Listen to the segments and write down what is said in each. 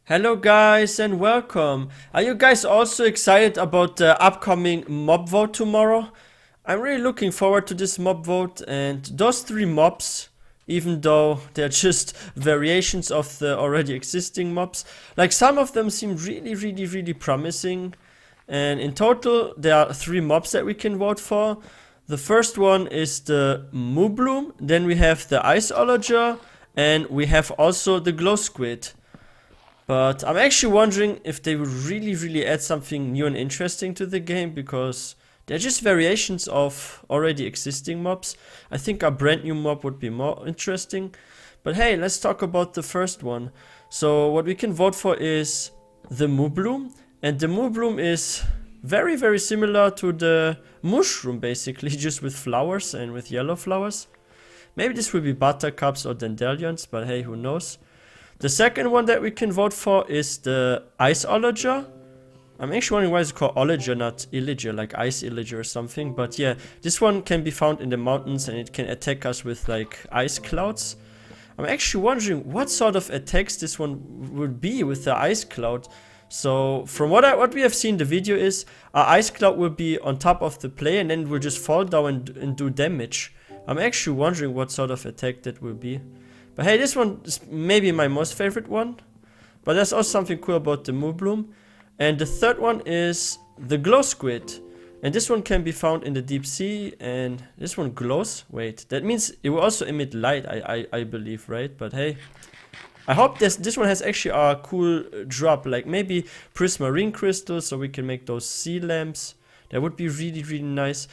Hello guys and welcome. Are you guys also excited about the upcoming mob vote tomorrow? I'm really looking forward to this mob vote, and those three mobs, even though they're just variations of the already existing mobs, like some of them seem really promising. And in total there are three mobs that we can vote for. The first one is the Moo Bloom, then we have the Iceologer, and we have also the glow squid. But I'm actually wondering if they would really add something new and interesting to the game, because they're just variations of already existing mobs. I think a brand new mob would be more interesting. But hey, let's talk about the first one. So what we can vote for is the Moo Bloom. And the Moo Bloom is very similar to the mushroom, basically, just with flowers and with yellow flowers. Maybe this will be buttercups or dandelions, but hey, who knows. The second one that we can vote for is the Iceologer. I'm actually wondering why it's called Ologer, not Illager, like Ice Illager or something. But yeah, this one can be found in the mountains and it can attack us with like ice clouds. I'm actually wondering what sort of attacks this one would be with the ice cloud. So from what we have seen, the video is our ice cloud will be on top of the player and then it will just fall down and do damage. I'm actually wondering what sort of attack that will be. But hey, this one is maybe my most favorite one. But there's also something cool about the Moo Bloom. And the third one is the glow squid. And this one can be found in the deep sea. And this one glows. Wait, that means it will also emit light, I believe, right? But hey, I hope this one has actually a cool drop. Like maybe prismarine crystals, so we can make those sea lamps. That would be really nice.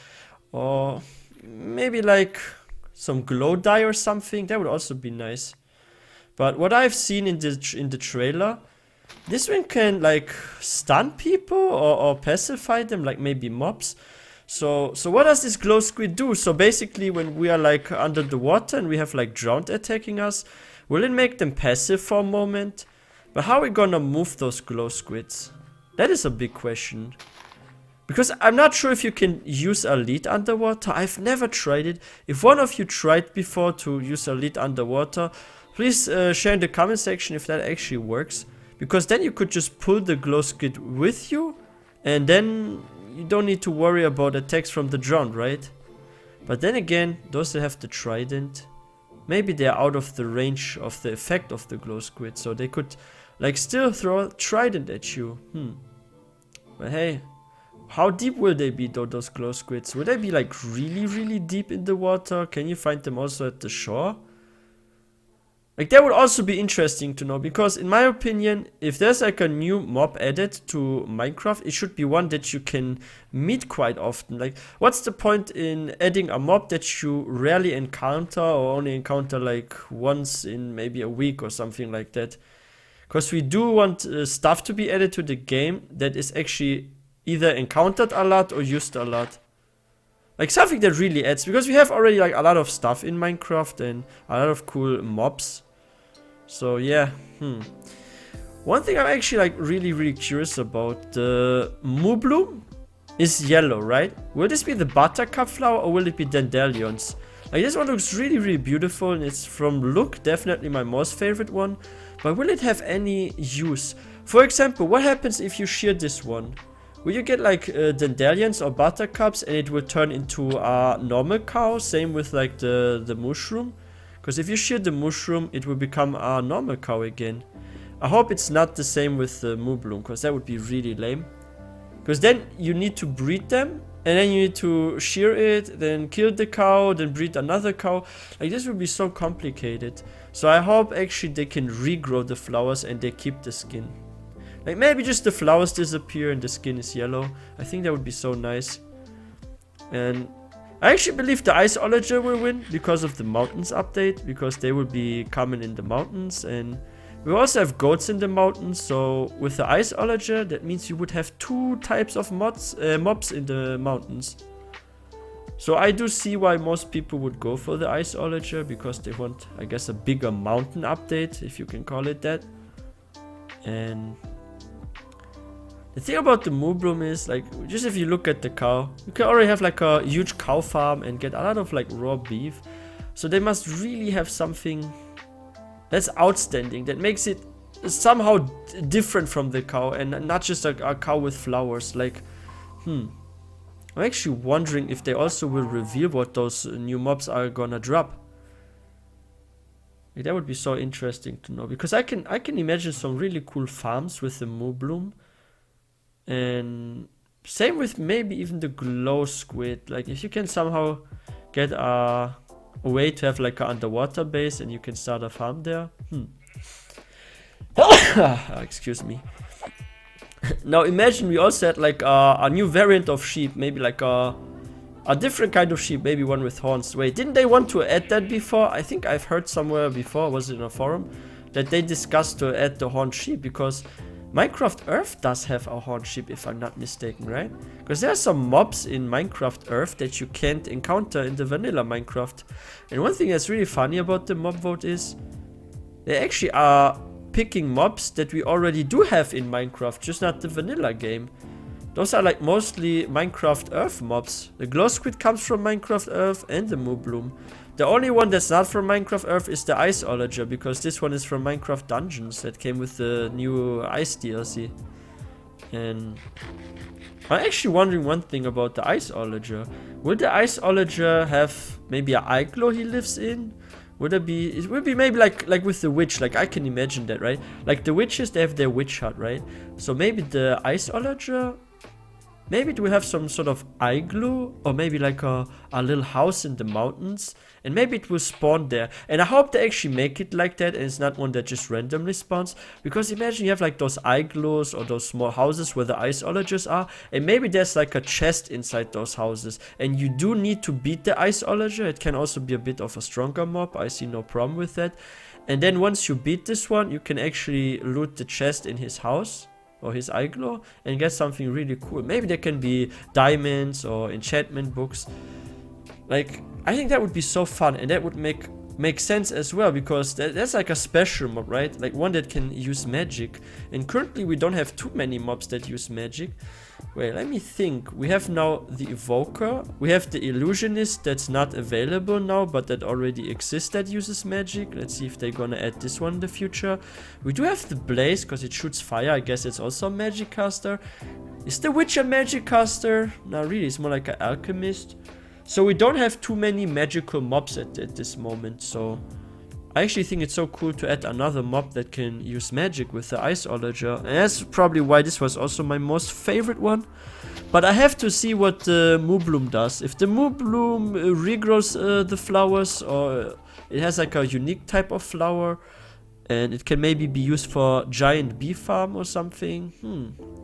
Or maybe like some glow dye or something. That would also be nice. But what I've seen in the trailer, this one can like stun people or pacify them, like maybe mobs. So what does this glow squid do? So basically when we are like under the water and we have like drowned attacking us, will it make them passive for a moment? But how are we gonna move those glow squids? That is a big question. Because I'm not sure if you can use a lead underwater. I've never tried it. If one of you tried before to use a lead underwater, please share in the comment section if that actually works. Because then you could just pull the glow squid with you, and then you don't need to worry about attacks from the drowned, right? But then again, those that have the trident, maybe they're out of the range of the effect of the glow squid, so they could like still throw a trident at you. But hey, how deep will they be though, those glow squids? Will they be like really deep in the water? Can you find them also at the shore? Like that would also be interesting to know, because in my opinion, if there's like a new mob added to Minecraft, it should be one that you can meet quite often. Like, what's the point in adding a mob that you rarely encounter or only encounter like once in maybe a week or something like that? Because we do want stuff to be added to the game that is actually either encountered a lot or used a lot. Like something that really adds, because we have already like a lot of stuff in Minecraft and a lot of cool mobs. So yeah, One thing I'm actually like really curious about, the Moo Bloom is yellow, right? Will this be the buttercup flower or will it be dandelions? Like this one looks really beautiful, and it's from look definitely my most favorite one. But will it have any use? For example, what happens if you shear this one? Will you get like dandelions or buttercups and it will turn into a normal cow? Same with like the mushroom. Because if you shear the mushroom, it will become a normal cow again. I hope it's not the same with the Moo Bloom, because that would be really lame. Because then you need to breed them, and then you need to shear it, then kill the cow, then breed another cow. Like this would be so complicated. So I hope actually they can regrow the flowers and they keep the skin. Like maybe just the flowers disappear and the skin is yellow. I think that would be so nice. And I actually believe the Iceologer will win because of the mountains update, because they will be common in the mountains, and we also have goats in the mountains. So with the Iceologer, that means you would have two types of mobs in the mountains. So I do see why most people would go for the Iceologer, because they want, I guess, a bigger mountain update, if you can call it that. And the thing about the Moo Bloom is, like, just if you look at the cow, you can already have like a huge cow farm and get a lot of like raw beef. So they must really have something that's outstanding, that makes it somehow different from the cow and not just a cow with flowers. Like, I'm actually wondering if they also will reveal what those new mobs are gonna drop. Like, that would be so interesting to know, because I can imagine some really cool farms with the Moo Bloom, and same with maybe even the glow squid. Like, if you can somehow get a way to have like an underwater base and you can start a farm there. Excuse me. Now imagine we also had like a new variant of sheep, maybe like a different kind of sheep, maybe one with horns. Wait, didn't they want to add that before? I think I've heard somewhere before, was it in a forum, that they discussed to add the horned sheep, because Minecraft Earth does have a horned sheep, if I'm not mistaken, right? Because there are some mobs in Minecraft Earth that you can't encounter in the vanilla Minecraft. And one thing that's really funny about the mob vote is they actually are picking mobs that we already do have in Minecraft, just not the vanilla game. Those are like mostly Minecraft Earth mobs. The glow squid comes from Minecraft Earth and the Moo Bloom. The only one that's not from Minecraft Earth is the Iceologer, because this one is from Minecraft Dungeons that came with the new Ice DLC. And I'm actually wondering one thing about the Iceologer. Will the Iceologer have maybe an igloo he lives in? Would it be? It would be maybe like with the witch. Like, I can imagine that, right? Like the witches, they have their witch hut, right? So maybe the Iceologer, maybe it will have some sort of igloo, or maybe like a little house in the mountains, and maybe it will spawn there. And I hope they actually make it like that, and it's not one that just randomly spawns. Because imagine you have like those igloos or those small houses where the Iceologers are, and maybe there's like a chest inside those houses, and you do need to beat the Iceologer. It can also be a bit of a stronger mob, I see no problem with that. And then once you beat this one, you can actually loot the chest in his house or his igloo and get something really cool. Maybe there can be diamonds or enchantment books. Like, I think that would be so fun, and that would make sense as well, because that's like a special mob, right? Like one that can use magic. And currently we don't have too many mobs that use magic. Wait, let me think. We have now the Evoker. We have the Illusionist that's not available now, but that already exists that uses magic. Let's see if they're gonna add this one in the future. We do have the Blaze, because it shoots fire. I guess it's also a magic caster. Is the Witch a magic caster? Not really, it's more like an alchemist. So we don't have too many magical mobs at this moment, so I actually think it's so cool to add another mob that can use magic with the Iceologer. And that's probably why this was also my most favorite one. But I have to see what the Moo Bloom does. If the Moo Bloom regrows the flowers, or it has like a unique type of flower, and it can maybe be used for giant bee farm or something,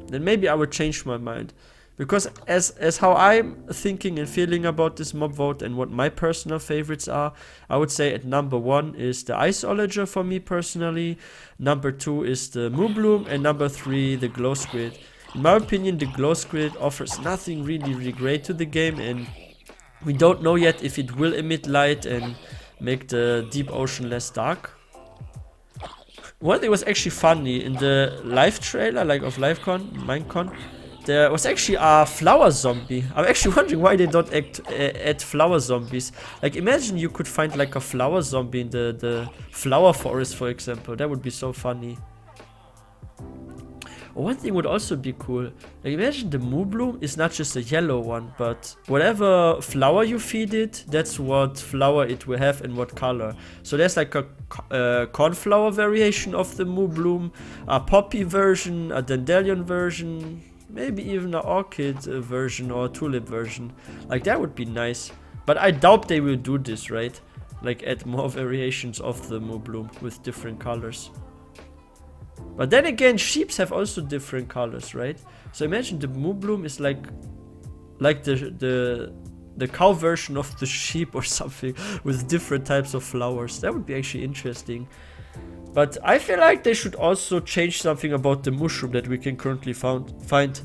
then maybe I would change my mind. Because as how I'm thinking and feeling about this mob vote and what my personal favorites are, I would say at number 1 is the Iceologer for me personally, number 2 is the Moo Bloom, and number 3 the glow squid. In my opinion, the glow squid offers nothing really great to the game, and we don't know yet if it will emit light and make the deep ocean less dark. One thing was actually funny in the live trailer, like of Minecon, there was actually a flower zombie. I'm actually wondering why they don't add flower zombies. Like, imagine you could find like a flower zombie in the flower forest, for example. That would be so funny. One thing would also be cool. Like, imagine the Moo Bloom is not just a yellow one, but whatever flower you feed it, that's what flower it will have and what color. So there's like a cornflower variation of the Moo Bloom, a poppy version, a dandelion version, maybe even an orchid version or a tulip version. Like, that would be nice. But I doubt they will do this, right? Like, add more variations of the Moo Bloom with different colors. But then again, sheeps have also different colors, right? So imagine the Moo Bloom is like the cow version of the sheep or something, with different types of flowers. That would be actually interesting. But I feel like they should also change something about the mushroom that we can currently find.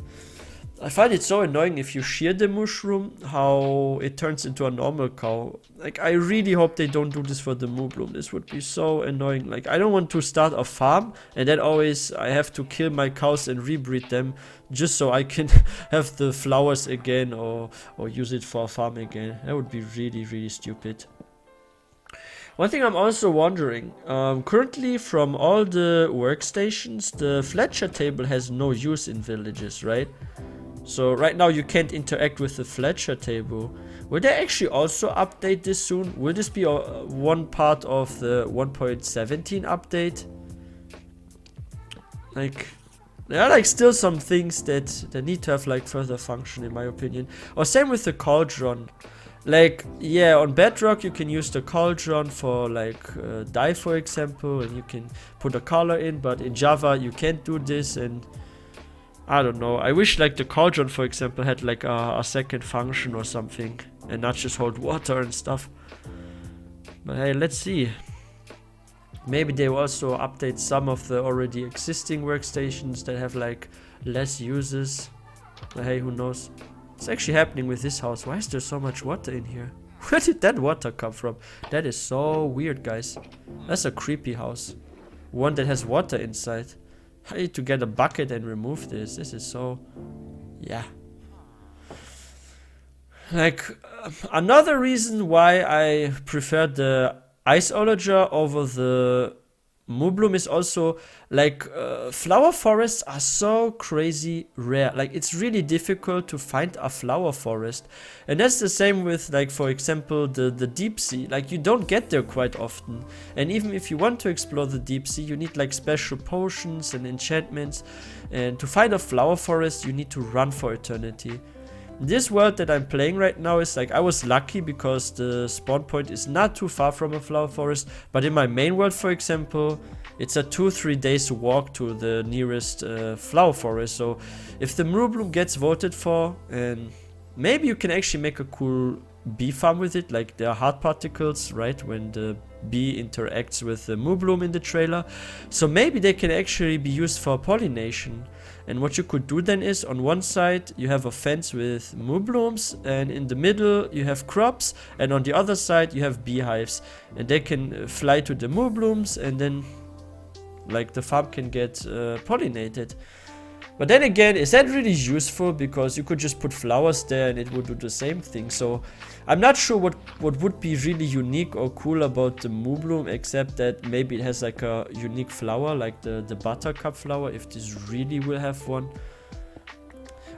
I find it so annoying if you shear the mushroom, how it turns into a normal cow. Like, I really hope they don't do this for the Moo Bloom. This would be so annoying. Like, I don't want to start a farm and then always I have to kill my cows and rebreed them just so I can have the flowers again, or use it for a farm again. That would be really stupid. One thing I'm also wondering, currently from all the workstations, the Fletcher table has no use in villages, right? So right now you can't interact with the Fletcher table. Will they actually also update this soon? Will this be one part of the 1.17 update? Like, there are like still some things that need to have like further function in my opinion. Or same with the cauldron. Like, yeah, on Bedrock you can use the cauldron for like dye, for example, and you can put a color in, but in Java you can't do this, and I don't know. I wish like the cauldron, for example, had like a second function or something, and not just hold water and stuff. But hey, let's see. Maybe they will also update some of the already existing workstations that have like less uses. But hey, who knows? What's actually happening with this house? Why is there so much water in here? Where did that water come from? That is so weird, guys. That's a creepy house. One that has water inside. I need to get a bucket and remove this. This is so... yeah. Like, another reason why I prefer the Iceologer over the Moo Bloom is also like flower forests are so crazy rare. Like, it's really difficult to find a flower forest, and that's the same with like, for example, the deep sea. Like, you don't get there quite often, and even if you want to explore the deep sea, you need like special potions and enchantments, and to find a flower forest you need to run for eternity. This world that I'm playing right now is like, I was lucky because the spawn point is not too far from a flower forest, but in my main world, for example, it's a 2-3 days walk to the nearest flower forest. So if the Moo Bloom gets voted for, and maybe you can actually make a cool bee farm with it, like there are heart particles, right, when the bee interacts with the Moo Bloom in the trailer, so maybe they can actually be used for pollination. And what you could do then is, on one side you have a fence with Moo Blooms, and in the middle you have crops, and on the other side you have beehives, and they can fly to the Moo Blooms, and then like the farm can get pollinated. But then again, is that really useful? Because you could just put flowers there and it would do the same thing. So I'm not sure what would be really unique or cool about the Moo Bloom, except that maybe it has like a unique flower, like the buttercup flower, if this really will have one.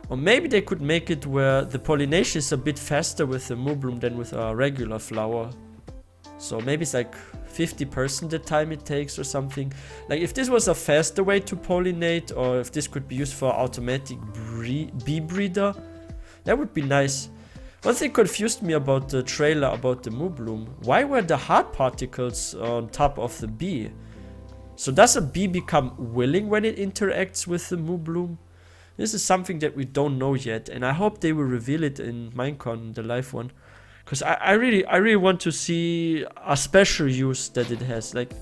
Or maybe they could make it where the pollination is a bit faster with the Moo Bloom than with a regular flower. So maybe it's like 50% the time it takes or something. Like, if this was a faster way to pollinate, or if this could be used for automatic bee breeder, that would be nice. One thing confused me about the trailer about the Moo Bloom. Why were the heart particles on top of the bee? So does a bee become willing when it interacts with the Moo Bloom? This is something that we don't know yet, and I hope they will reveal it in Minecon, the live one. Because I really want to see a special use that it has. Like,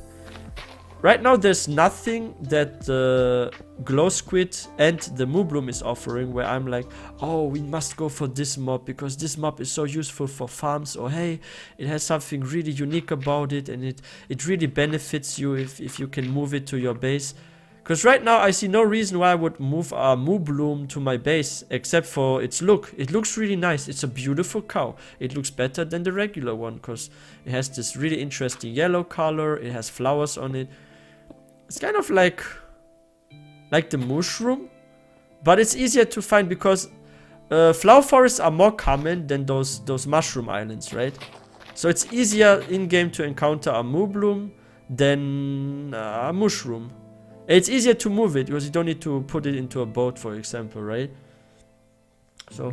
right now there's nothing that the glow squid and the Moo Bloom is offering where I'm like, oh, we must go for this mob because this mob is so useful for farms, or hey, it has something really unique about it, and it really benefits you if you can move it to your base. Because right now I see no reason why I would move a Moo Bloom to my base, except for its look. It looks really nice. It's a beautiful cow. It looks better than the regular one because it has this really interesting yellow color. It has flowers on it. It's kind of like the mushroom, but it's easier to find because flower forests are more common than those mushroom islands, right? So it's easier in-game to encounter a Moo Bloom than a mushroom. It's easier to move it because you don't need to put it into a boat, for example, right? So,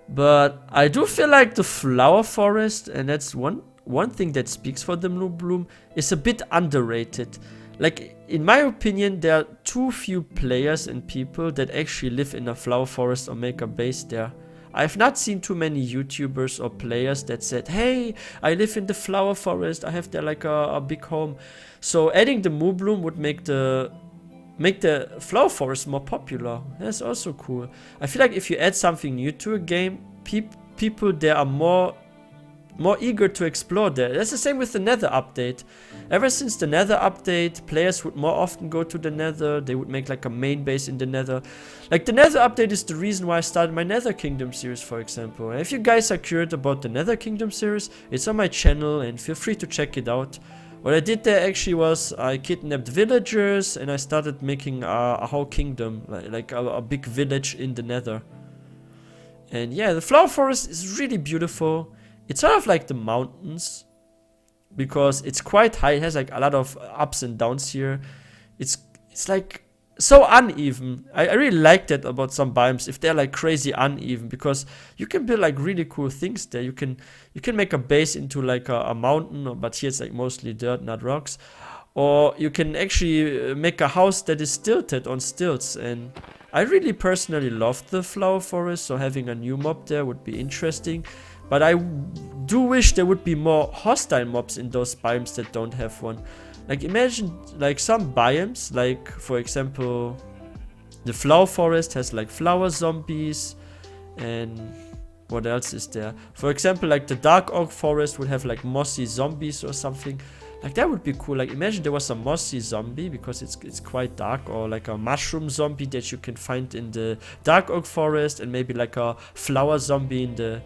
But I do feel like the flower forest, and that's one thing that speaks for the Moo Bloom, is a bit underrated. Like, in my opinion, there are too few players and people that actually live in a flower forest or make a base there. I've not seen too many YouTubers or players that said, hey, I live in the flower forest, I have there like a big home. So adding the Moo Bloom would make the flower forest more popular. That's also cool. I feel like if you add something new to a game, people there are more more eager to explore there. That's the same with the Nether update. Ever since the Nether update, players would more often go to the Nether. They would make like a main base in the Nether. Like the Nether update is the reason why I started my Nether Kingdom series, for example. And if you guys are curious about the Nether Kingdom series, it's on my channel and feel free to check it out. What I did there actually was I kidnapped villagers and I started making a whole kingdom, like a big village in the Nether. And yeah, the flower forest is really beautiful. It's sort of like the mountains because it's quite high. It has like a lot of ups and downs here. It's like so uneven. I really like that about some biomes, if they're like crazy uneven, because you can build like really cool things there. You can make a base into like a mountain, but here it's like mostly dirt, not rocks. Or you can actually make a house that is tilted on stilts, and I really personally love the flower forest, so having a new mob there would be interesting. But I do wish there would be more hostile mobs in those biomes that don't have one. Like imagine like some biomes, like for example, the flower forest has like flower zombies, and what else is there? For example, like the dark oak forest would have like mossy zombies or something. Like that would be cool. Like imagine there was a mossy zombie because it's quite dark, or like a mushroom zombie that you can find in the dark oak forest, and maybe like a flower zombie in the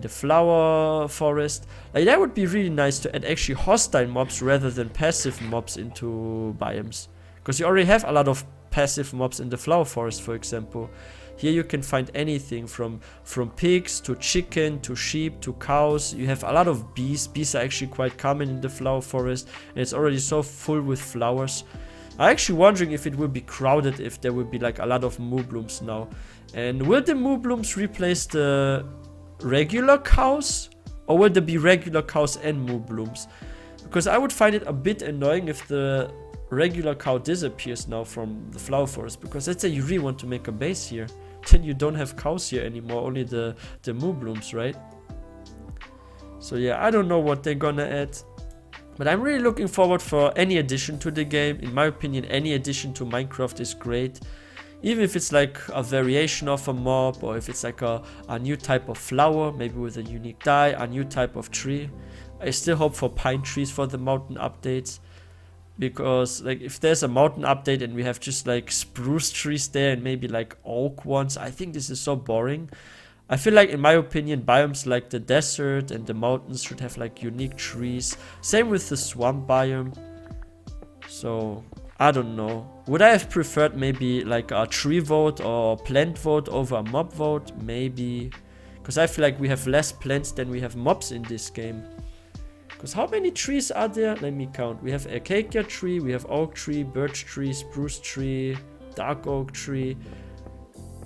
flower forest. Like that would be really nice to add actually hostile mobs rather than passive mobs into biomes, because you already have a lot of passive mobs in the flower forest, for example. Here you can find anything from pigs to chicken to sheep to cows. You have a lot of bees. Bees are actually quite common in the flower forest, and it's already so full with flowers. I'm actually wondering if it will be crowded, if there will be like a lot of Moo Blooms now. And will the Moo Blooms replace the regular cows, or will there be regular cows and Moo Blooms? Because I would find it a bit annoying if the regular cow disappears now from the flower forest, because let's say you really want to make a base here, then you don't have cows here anymore, only the Moo Blooms, right? So yeah, I don't know what they're gonna add, but I'm really looking forward for any addition to the game. In my opinion, any addition to Minecraft is great. Even if it's like a variation of a mob, or if it's like a new type of flower, maybe with a unique dye, a new type of tree. I still hope for pine trees for the mountain updates, because like if there's a mountain update and we have just like spruce trees there and maybe like oak ones, I think this is so boring. I feel like, in my opinion, biomes like the desert and the mountains should have like unique trees. Same with the swamp biome. So I don't know. Would I have preferred maybe like a tree vote or plant vote over a mob vote? Maybe. Because I feel like we have less plants than we have mobs in this game. Because how many trees are there? Let me count. We have acacia tree, we have oak tree, birch tree, spruce tree, dark oak tree.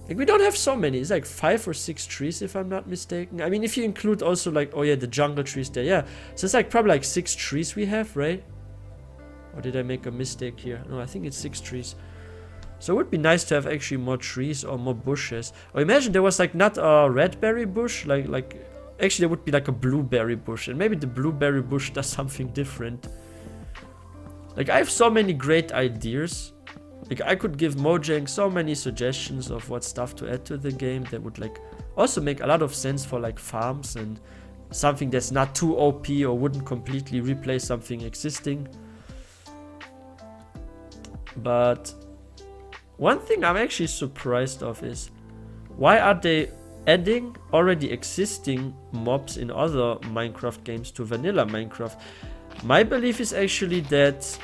Like we don't have so many. It's like 5 or 6 trees if I'm not mistaken. I mean, if you include also like, oh yeah, the jungle trees there. Yeah. So it's like probably like 6 trees we have, right? Or did I make a mistake here? No, I think it's 6 trees. So it would be nice to have actually more trees or more bushes. Or imagine there was like not a red berry bush, like actually there would be like a blueberry bush, and maybe the blueberry bush does something different. Like I have so many great ideas. Like I could give Mojang so many suggestions of what stuff to add to the game that would like also make a lot of sense for like farms, and something that's not too OP or wouldn't completely replace something existing. But one thing I'm actually surprised of is, why are they adding already existing mobs in other Minecraft games to vanilla Minecraft? My belief is actually that,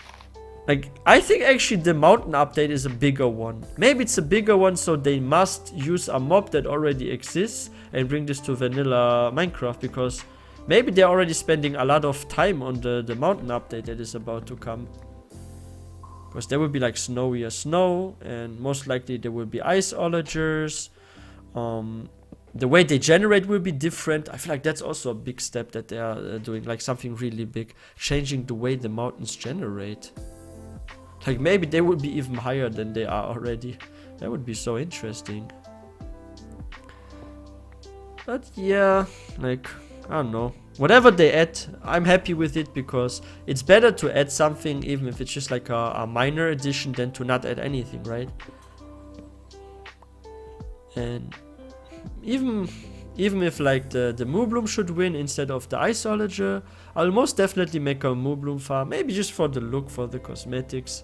like, I think actually the mountain update is a bigger one. Maybe it's a bigger one, so they must use a mob that already exists and bring this to vanilla Minecraft, because maybe they're already spending a lot of time on the mountain update that is about to come. Because there will be like snowier snow, and most likely there will be iceologers. The way they generate will be different. I feel like that's also a big step that they are doing, like something really big, changing the way the mountains generate. Like maybe they will be even higher than they are already. That would be so interesting. But yeah, like, I don't know. Whatever they add, I'm happy with it, because it's better to add something, even if it's just like a minor addition, than to not add anything, right? And even Even if like the Moo Bloom should win instead of the Iceologer, I'll most definitely make a Moo Bloom farm, maybe just for the look, for the cosmetics.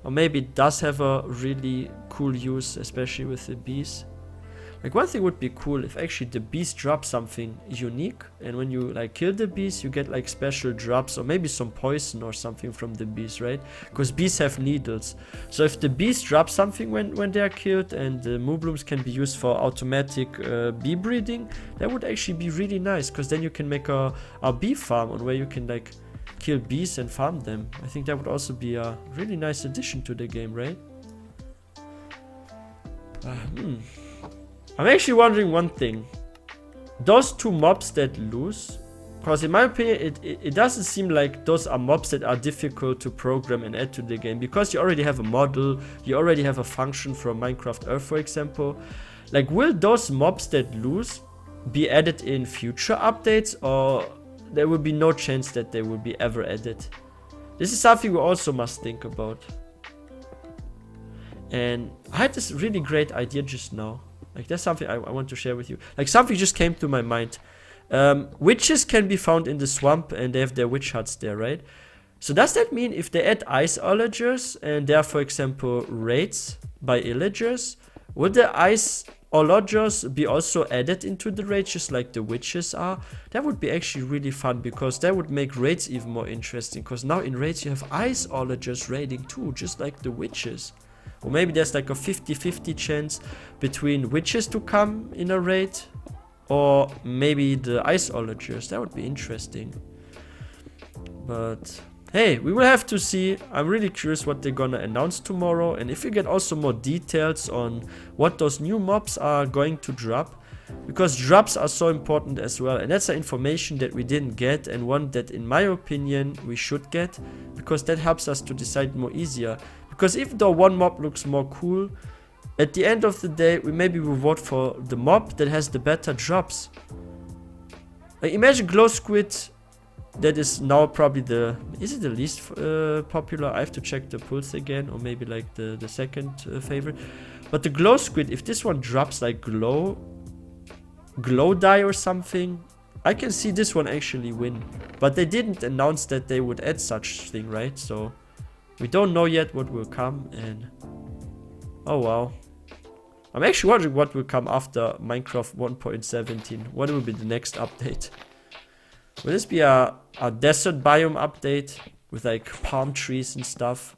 Or maybe it does have a really cool use, especially with the bees. Like one thing would be cool if actually the bees drop something unique, and when you like kill the bees you get like special drops or maybe some poison or something from the bees, right? Because bees have needles. So if the bees drop something when they are killed and the Moo Blooms can be used for automatic bee breeding, that would actually be really nice, because then you can make a bee farm on where you can like kill bees and farm them. I think that would also be a really nice addition to the game, right? I'm actually wondering one thing. Those two mobs that lose, because in my opinion it doesn't seem like those are mobs that are difficult to program and add to the game, because you already have a model, you already have a function from Minecraft Earth, for example. Like, will those mobs that lose be added in future updates, or there will be no chance that they will be ever added? This is something we also must think about. And I had this really great idea just now. Like, that's something I want to share with you. Like, something just came to my mind. Witches can be found in the swamp, and they have their witch huts there, right? So does that mean if they add Iceologers, and there are, for example, raids by illagers, would the Iceologers be also added into the raids just like the witches are? That would be actually really fun, because that would make raids even more interesting, because now in raids you have Iceologers raiding too, just like the witches. Or maybe there's like a 50-50 chance between witches to come in a raid, or maybe the Iceologers. That would be interesting. But hey, we will have to see. I'm really curious what they're gonna announce tomorrow, and if we get also more details on what those new mobs are going to drop, because drops are so important as well, and that's the information that we didn't get, and one that in my opinion we should get, because that helps us to decide more easier. Because even though one mob looks more cool, at the end of the day we maybe will vote for the mob that has the better drops. Like, imagine glow squid. That is now probably the... Is it the least popular? I have to check the pulse again, or maybe like the second favorite. But the glow squid, if this one drops like glow dye or something, I can see this one actually win. But they didn't announce that they would add such thing, right? So we don't know yet what will come, and oh wow. I'm actually wondering what will come after Minecraft 1.17. What will be the next update? Will this be a desert biome update with like palm trees and stuff?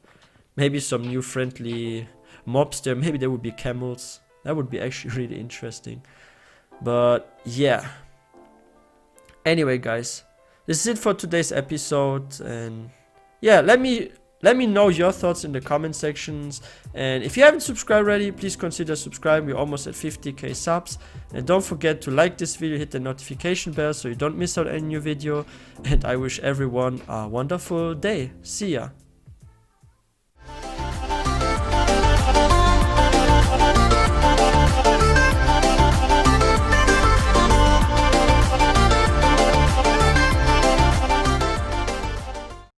Maybe some new friendly mobs there. Maybe there would be camels. That would be actually really interesting. But yeah. Anyway, guys, this is it for today's episode. And yeah, let me know your thoughts in the comment sections. And if you haven't subscribed already, please consider subscribing. We're almost at 50k subs. And don't forget to like this video, hit the notification bell so you don't miss out any new video. And I wish everyone a wonderful day. See ya.